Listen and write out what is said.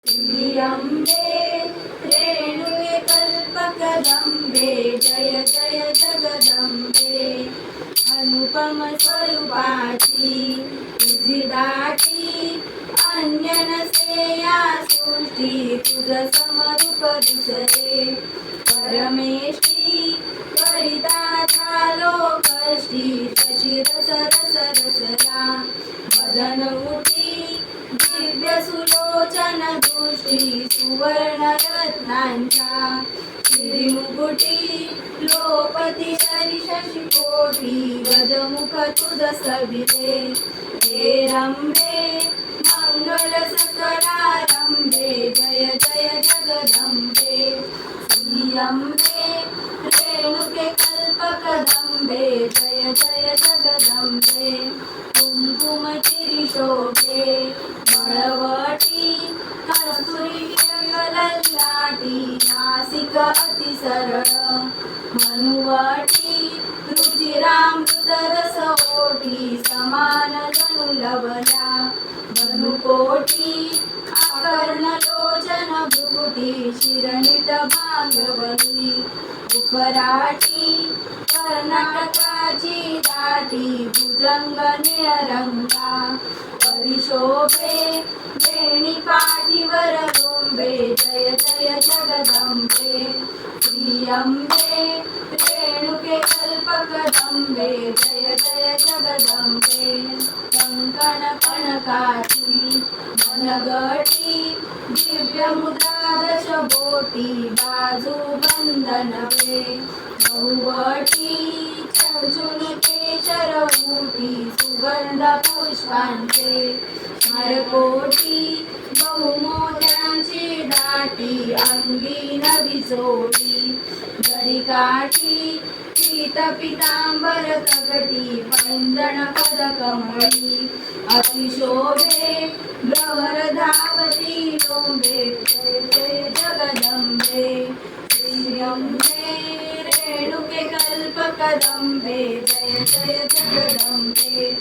श्रीअंबे रेणुके कल्पकदंबे जय जय जगदंबे अनुपम स्वरूपाची तुझी दाटी अन्य नसे या सृष्टी तुझ समरूप दुसरे परमेष्ठी परिता झालो कष्टी शशी रस रस रसरा मदन उठी दिव्य सुलोचन दृष्टी सुवर्ण रत्नांच्या श्रीमुकुटी लोपती शरी शशी कोटी गजमुख तुझ सविते हे रंभे मंगल सकलारंभे जय जय जगदंबे श्रीअंबे रेणुके कल्पकदंबे जय जय जगदंबे कुंकुम चिरिशोभे मळवटी कस्तुरी ललाटी नासिक अति सरळ मनुवटी रुचिरामृत रस ओटी समान जनु लवल्या धनुकोटी आकर्ण लोचन भ्रुकुटी शिरनिट भांगवली उफराटी कर्नाटकाची दाटी भुजंग निळरंगा परिशोभे वेणी पाठीवर लोंबे जय जय जगदंबे श्रीअंबे रेणुके कल्पकदंबे जय जय जगदंबे कंकण कणकाची मनगटी दिव्य मुद्रा दशबोटी बाजू बंधनवे बहुवटी चंचुन केशर उटी सुगंध पुष्पांचे मरकोटी बहुमोत्यांची दाटी अंगी नवी जोडी दरिकाठी पीत पितांबर तगटी पैंजण पदकमळी अतिशोभे ब्रवर धावती लोंबे जय जय जगदंबे श्रीअंबे रेणुके कल्पकदंबे जय जय जगदंबे